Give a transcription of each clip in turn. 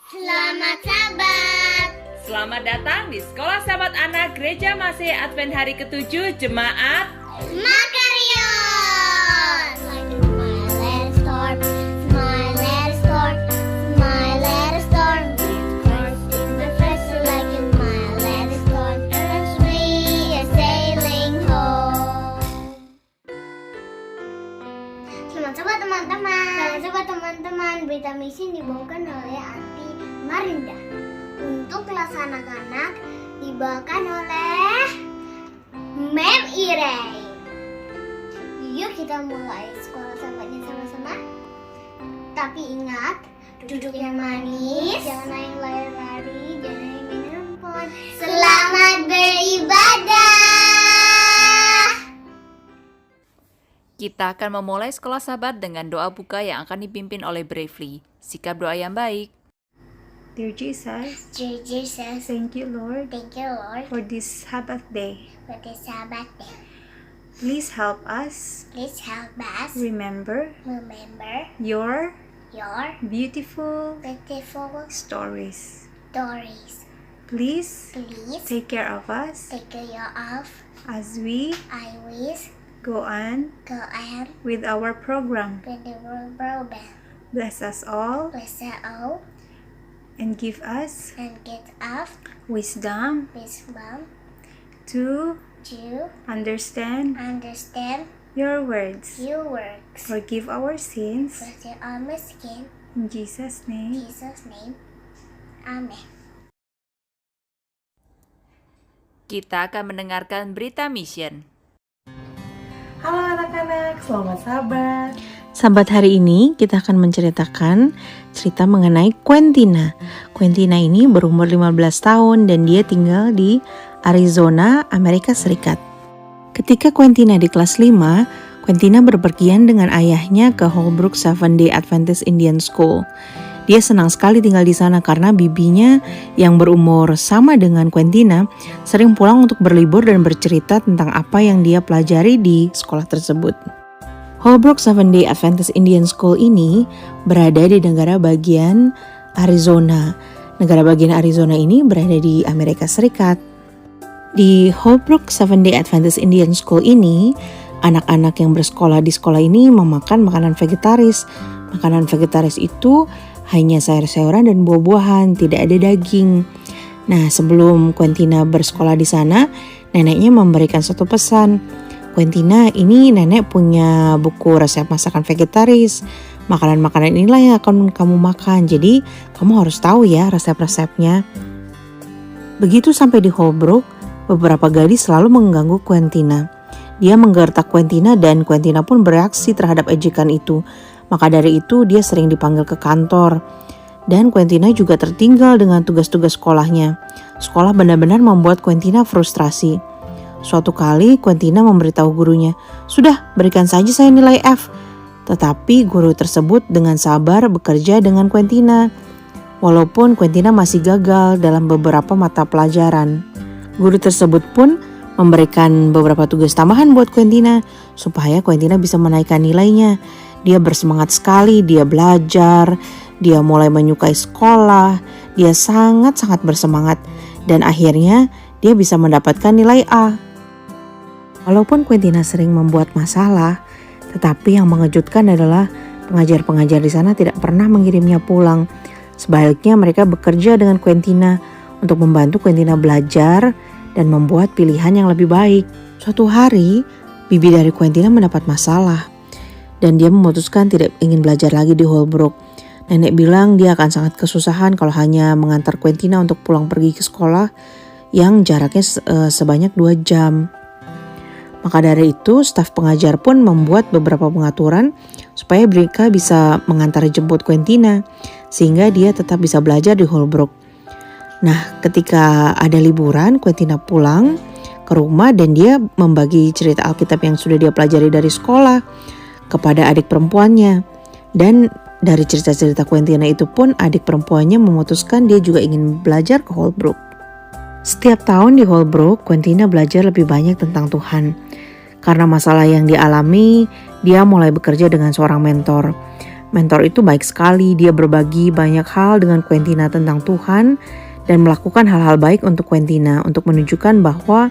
Selamat Sabat. Selamat datang di Sekolah Sahabat Anak Gereja Masih Advent hari ke-7 Jemaat Makarion. Like my little storm, my little storm, my little storm. With Christ in the vessel, like in my little storm, as we are sailing home. Selamat Sabat teman-teman. Selamat Sabat teman-teman. Berita misi dibawakan oleh Anti Marinda. Untuk kelas anak-anak dibawakan oleh Mem Irei. Yuk kita mulai sekolah sahabatnya sama-sama. Tapi ingat, duduk yang manis, jangan yang lari-lari, jangan yang minum handphone. Selamat beribadah. Kita akan memulai Sekolah Sahabat dengan doa buka yang akan dipimpin oleh Bravely. Sikap doa yang baik. Dear Jesus, Dear Jesus, thank you, Lord, thank you Lord for this Sabbath day. for this Sabbath day. Please help us Please help us remember remember your your beautiful beautiful stories. stories. Please Please take care of us take care of as we I wish go on go and with our program. with the program. Bless us all Bless us all and give us and get off wisdom this mom to to understand understand your words. your works. Forgive our sins. Bless our skin. In Jesus' In name. Jesus' name. Amen. Kita akan mendengarkan berita mission. Halo anak-anak, selamat Sabat. Sahabat, hari ini kita akan menceritakan cerita mengenai Quentina. Quentina ini berumur 15 tahun dan dia tinggal di Arizona, Amerika Serikat. Ketika Quentina di kelas 5, Quentina berpergian dengan ayahnya ke Holbrook Seventh-day Adventist Indian School. Dia senang sekali tinggal di sana karena bibinya yang berumur sama dengan Quentina sering pulang untuk berlibur dan bercerita tentang apa yang dia pelajari di sekolah tersebut. Holbrook Seventh-day Adventist Indian School ini berada di negara bagian Arizona. Negara bagian Arizona ini berada di Amerika Serikat. Di Holbrook Seventh-day Adventist Indian School ini, anak-anak yang bersekolah di sekolah ini memakan makanan vegetaris. Makanan vegetaris itu hanya sayur-sayuran dan buah-buahan, tidak ada daging. Nah, sebelum Quentina bersekolah di sana, neneknya memberikan satu pesan. Quentina, ini nenek punya buku resep masakan vegetaris. Makanan-makanan inilah yang akan kamu makan. Jadi, kamu harus tahu ya resep-resepnya. Begitu sampai di Holbrook, beberapa gadis selalu mengganggu Quentina. Dia menggertak Quentina dan Quentina pun bereaksi terhadap ejekan itu. Maka dari itu dia sering dipanggil ke kantor. Dan Quentina juga tertinggal dengan tugas-tugas sekolahnya. Sekolah benar-benar membuat Quentina frustrasi. Suatu kali Quentina memberitahu gurunya, "Sudah, berikan saja saya nilai F." Tetapi guru tersebut dengan sabar bekerja dengan Quentina. Walaupun Quentina masih gagal dalam beberapa mata pelajaran. Guru tersebut pun memberikan beberapa tugas tambahan buat Quentina supaya Quentina bisa menaikkan nilainya. Dia bersemangat sekali, dia belajar, dia mulai menyukai sekolah, dia sangat-sangat bersemangat dan akhirnya dia bisa mendapatkan nilai A. Walaupun Quentina sering membuat masalah, tetapi yang mengejutkan adalah pengajar-pengajar di sana tidak pernah mengirimnya pulang. Sebaliknya mereka bekerja dengan Quentina untuk membantu Quentina belajar dan membuat pilihan yang lebih baik. Suatu hari, bibi dari Quentina mendapat masalah dan dia memutuskan tidak ingin belajar lagi di Holbrook. Nenek bilang dia akan sangat kesusahan kalau hanya mengantar Quentina untuk pulang pergi ke sekolah yang jaraknya sebanyak 2 jam. Maka dari itu, staf pengajar pun membuat beberapa pengaturan supaya mereka bisa mengantar jemput Quentina sehingga dia tetap bisa belajar di Holbrook. Nah, ketika ada liburan, Quentina pulang ke rumah dan dia membagi cerita Alkitab yang sudah dia pelajari dari sekolah kepada adik perempuannya. Dan dari cerita-cerita Quentina itu pun adik perempuannya memutuskan dia juga ingin belajar ke Holbrook. Setiap tahun di Holbrook, Quentina belajar lebih banyak tentang Tuhan. Karena masalah yang dialami, dia mulai bekerja dengan seorang mentor. Mentor itu baik sekali, dia berbagi banyak hal dengan Quentina tentang Tuhan dan melakukan hal-hal baik untuk Quentina untuk menunjukkan bahwa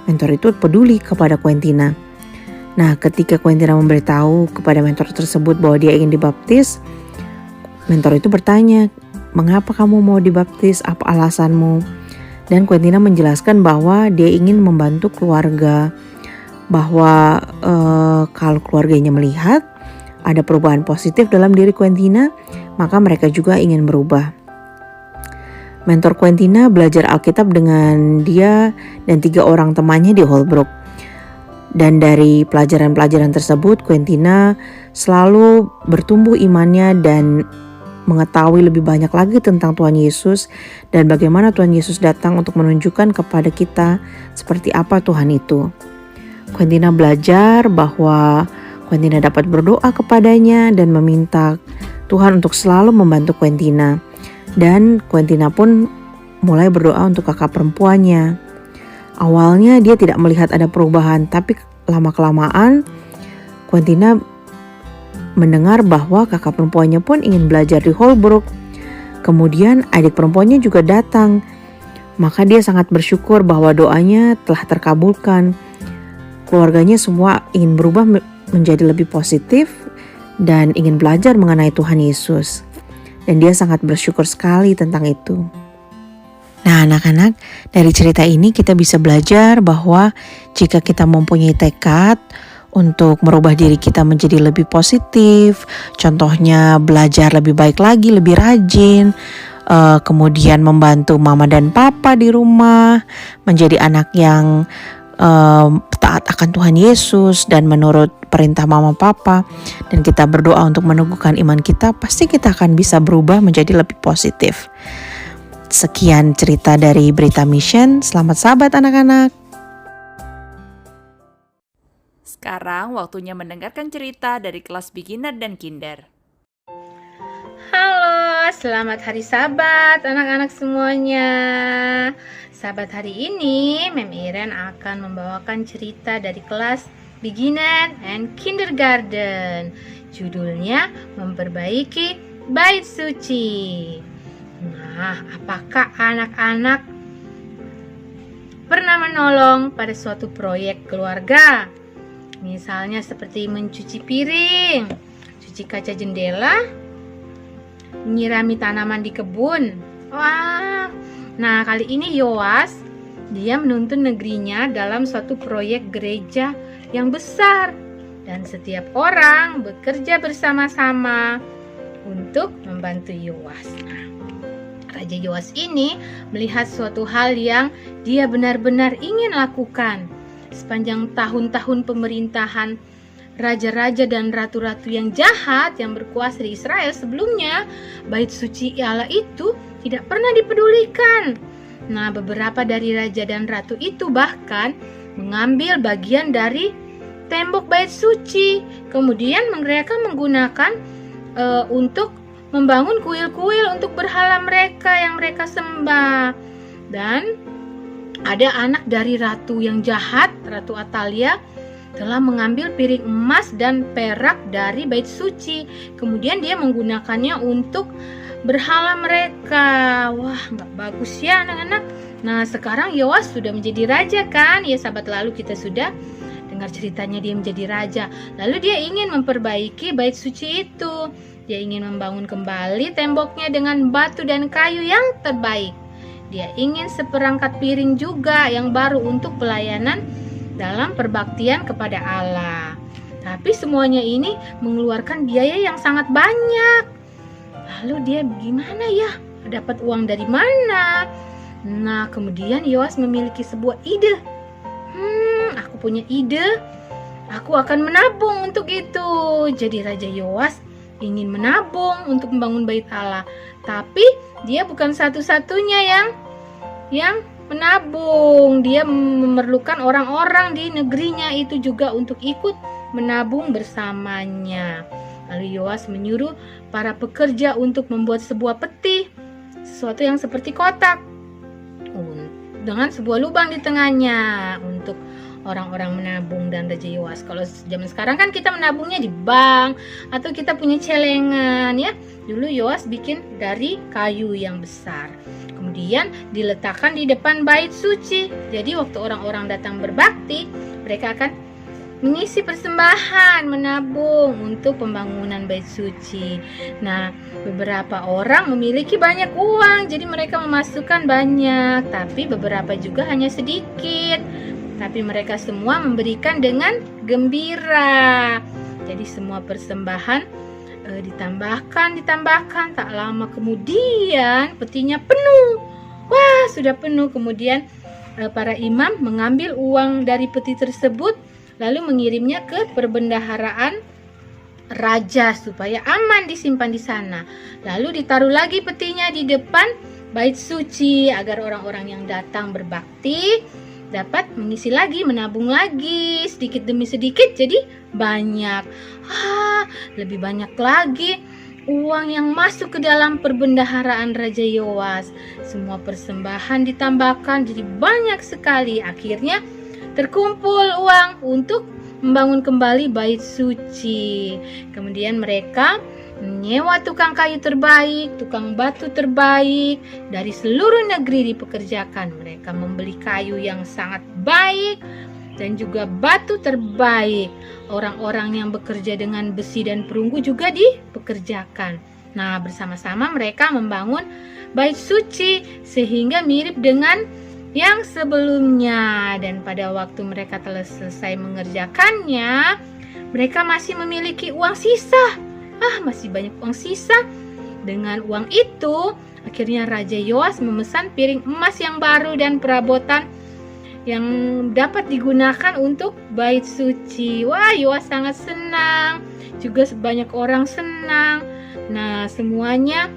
mentor itu peduli kepada Quentina. Nah, ketika Quentina memberitahu kepada mentor tersebut bahwa dia ingin dibaptis, mentor itu bertanya, "Mengapa kamu mau dibaptis? Apa alasanmu?" Dan Quentina menjelaskan bahwa dia ingin membantu keluarga, bahwa kalau keluarganya melihat ada perubahan positif dalam diri Quentina, maka mereka juga ingin berubah. Mentor Quentina belajar Alkitab dengan dia dan 3 orang temannya di Holbrook. Dan dari pelajaran-pelajaran tersebut, Quentina selalu bertumbuh imannya dan mengetahui lebih banyak lagi tentang Tuhan Yesus dan bagaimana Tuhan Yesus datang untuk menunjukkan kepada kita seperti apa Tuhan itu. Quentina belajar bahwa Quentina dapat berdoa kepadanya dan meminta Tuhan untuk selalu membantu Quentina. Dan Quentina pun mulai berdoa untuk kakak perempuannya. Awalnya dia tidak melihat ada perubahan, tapi lama-kelamaan Quentina mendengar bahwa kakak perempuannya pun ingin belajar di Holbrook. Kemudian adik perempuannya juga datang. Maka dia sangat bersyukur bahwa doanya telah terkabulkan. Keluarganya semua ingin berubah menjadi lebih positif dan ingin belajar mengenai Tuhan Yesus. Dan dia sangat bersyukur sekali tentang itu. Nah, anak-anak, dari cerita ini kita bisa belajar bahwa jika kita mempunyai tekad untuk merubah diri kita menjadi lebih positif, contohnya belajar lebih baik lagi, lebih rajin, kemudian membantu mama dan papa di rumah, menjadi anak yang taat akan Tuhan Yesus dan menurut perintah mama papa, dan kita berdoa untuk meneguhkan iman kita, pasti kita akan bisa berubah menjadi lebih positif. Sekian cerita dari Berita Mission. Selamat sahabat anak-anak. Sekarang waktunya mendengarkan cerita dari kelas beginner dan kinder. Halo, selamat hari Sabat anak-anak semuanya. Sabat hari ini, Mem Iren akan membawakan cerita dari kelas beginner and kindergarten. Judulnya Memperbaiki Bait Suci. Nah, apakah anak-anak pernah menolong pada suatu proyek keluarga? Misalnya seperti mencuci piring, cuci kaca jendela, menyirami tanaman di kebun. Wah, nah kali ini Yoas, dia menuntun negerinya dalam suatu proyek gereja yang besar. Dan setiap orang bekerja bersama-sama untuk membantu Yoas. Nah, Raja Yoas ini melihat suatu hal yang dia benar-benar ingin lakukan. Sepanjang tahun-tahun pemerintahan raja-raja dan ratu-ratu yang jahat yang berkuasa di Israel sebelumnya, bait suci Allah itu tidak pernah dipedulikan. Nah, beberapa dari raja dan ratu itu bahkan mengambil bagian dari tembok bait suci. Kemudian mereka menggunakan untuk membangun kuil-kuil untuk berhala mereka yang mereka sembah. Dan ada anak dari ratu yang jahat, Ratu Atalia, telah mengambil piring emas dan perak dari bait suci. Kemudian dia menggunakannya untuk berhala mereka. Wah, nggak bagus ya anak-anak. Nah, sekarang Yoas sudah menjadi raja kan? Ya sahabat, lalu kita sudah dengar ceritanya dia menjadi raja. Lalu dia ingin memperbaiki bait suci itu. Dia ingin membangun kembali temboknya dengan batu dan kayu yang terbaik. Dia ingin seperangkat piring juga yang baru untuk pelayanan dalam perbaktian kepada Allah. Tapi semuanya ini mengeluarkan biaya yang sangat banyak. Lalu dia gimana ya? Dapat uang dari mana? Nah, kemudian Yoas memiliki sebuah ide. Aku punya ide. Aku akan menabung untuk itu. Jadi Raja Yoas ingin menabung untuk membangun bait Allah. Tapi dia bukan satu-satunya yang menabung. Dia memerlukan orang-orang di negerinya itu juga untuk ikut menabung bersamanya. Lalu Yoas menyuruh para pekerja untuk membuat sebuah peti, sesuatu yang seperti kotak, dengan sebuah lubang di tengahnya untuk orang-orang menabung dan Raja Yoas. Kalau zaman sekarang kan kita menabungnya di bank atau kita punya celengan ya. Dulu Yoas bikin dari kayu yang besar. Kemudian diletakkan di depan bait suci. Jadi waktu orang-orang datang berbakti, mereka akan mengisi persembahan, menabung untuk pembangunan bait suci. Nah, beberapa orang memiliki banyak uang, jadi mereka memasukkan banyak, tapi beberapa juga hanya sedikit. Tapi mereka semua memberikan dengan gembira. Jadi semua persembahan ditambahkan. Tak lama kemudian petinya penuh. Wah, sudah penuh. Kemudian para imam mengambil uang dari peti tersebut lalu mengirimnya ke perbendaharaan raja supaya aman disimpan di sana. Lalu ditaruh lagi petinya di depan bait suci agar orang-orang yang datang berbakti dapat mengisi lagi, menabung lagi sedikit demi sedikit, jadi banyak. Lebih banyak lagi uang yang masuk ke dalam perbendaharaan Raja Yoas. Semua persembahan ditambahkan jadi banyak sekali. Akhirnya terkumpul uang untuk membangun kembali bait suci. Kemudian mereka menyewa tukang kayu terbaik, tukang batu terbaik dari seluruh negeri dipekerjakan. Mereka membeli kayu yang sangat baik dan juga batu terbaik. Orang-orang yang bekerja dengan besi dan perunggu juga dipekerjakan. Nah, bersama-sama mereka membangun bait suci sehingga mirip dengan yang sebelumnya. Dan pada waktu mereka telah selesai mengerjakannya, mereka masih memiliki uang sisa. Masih banyak uang sisa. Dengan uang itu, akhirnya Raja Yoas memesan piring emas yang baru dan perabotan yang dapat digunakan untuk bait suci. Wah, Yoas sangat senang. Juga banyak orang senang. Nah, semuanya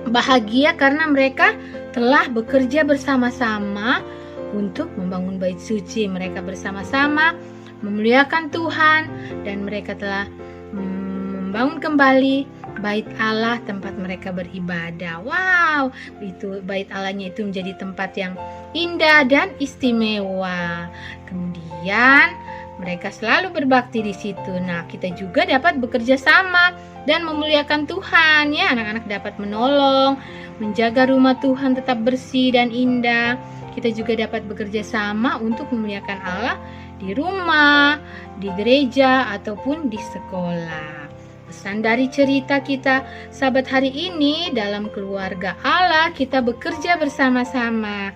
bahagia karena mereka telah bekerja bersama-sama untuk membangun bait suci. Mereka bersama-sama memuliakan Tuhan dan mereka telah membangun kembali bait Allah, tempat mereka beribadah. Wow, itu bait Allahnya itu menjadi tempat yang indah dan istimewa. Kemudian mereka selalu berbakti di situ. Nah, kita juga dapat bekerja sama dan memuliakan Tuhan ya. Anak-anak dapat menolong, menjaga rumah Tuhan tetap bersih dan indah. Kita juga dapat bekerja sama untuk memuliakan Allah di rumah, di gereja, ataupun di sekolah. Pesan dari cerita kita Sabat hari ini, dalam keluarga Allah kita bekerja bersama-sama.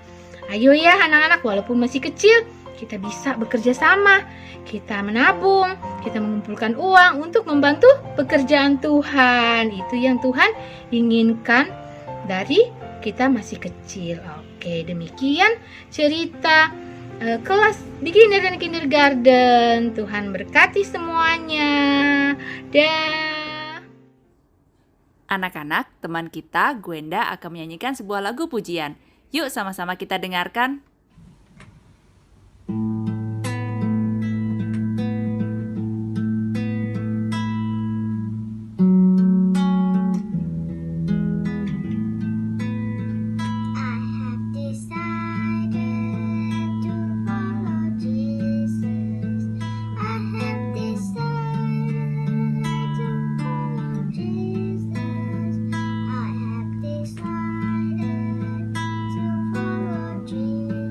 Ayo ya anak-anak, walaupun masih kecil, kita bisa bekerja sama. Kita menabung, kita mengumpulkan uang untuk membantu pekerjaan Tuhan. Itu yang Tuhan inginkan dari kita masih kecil. Oke, demikian cerita kelas beginner dan kindergarten. Tuhan berkati semuanya. Dah. Anak-anak, teman kita, Gwenda, akan menyanyikan sebuah lagu pujian. Yuk sama-sama kita dengarkan. I have decided to follow Jesus.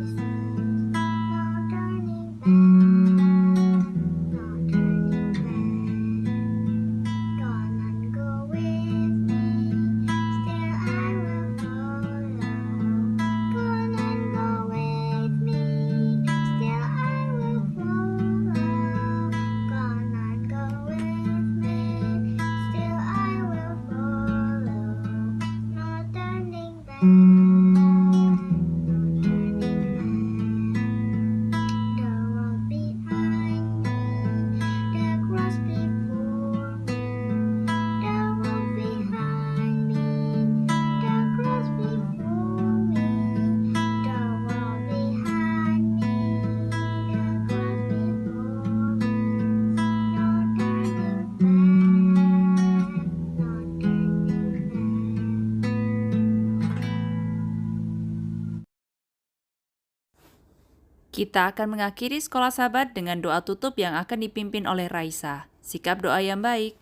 Kita akan mengakhiri Sekolah Sahabat dengan doa tutup yang akan dipimpin oleh Raisa. Sikap doa yang baik.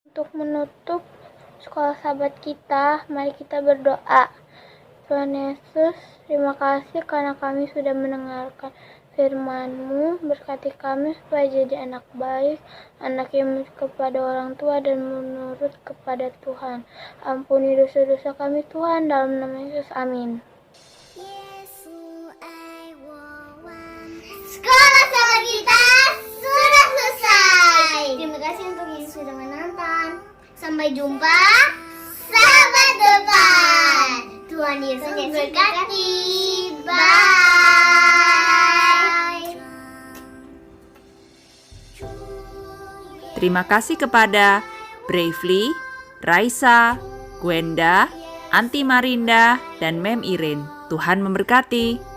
Untuk menutup Sekolah Sahabat kita, mari kita berdoa. Tuhan Yesus, terima kasih karena kami sudah mendengarkan firman-Mu. Berkati kami supaya jadi anak baik, anak yang menurut kepada orang tua dan menurut kepada Tuhan. Ampuni dosa-dosa kami Tuhan, dalam nama Yesus, amin. Sekolah Sahabat kita sudah selesai. Terima kasih untuk yang sudah menonton. Sampai jumpa sahabat depan. Tuhan Yesus memberkati. Bye. Terima kasih kepada Bravely, Raisa, Gwenda, Anti Marinda, dan Mem Irin. Tuhan memberkati.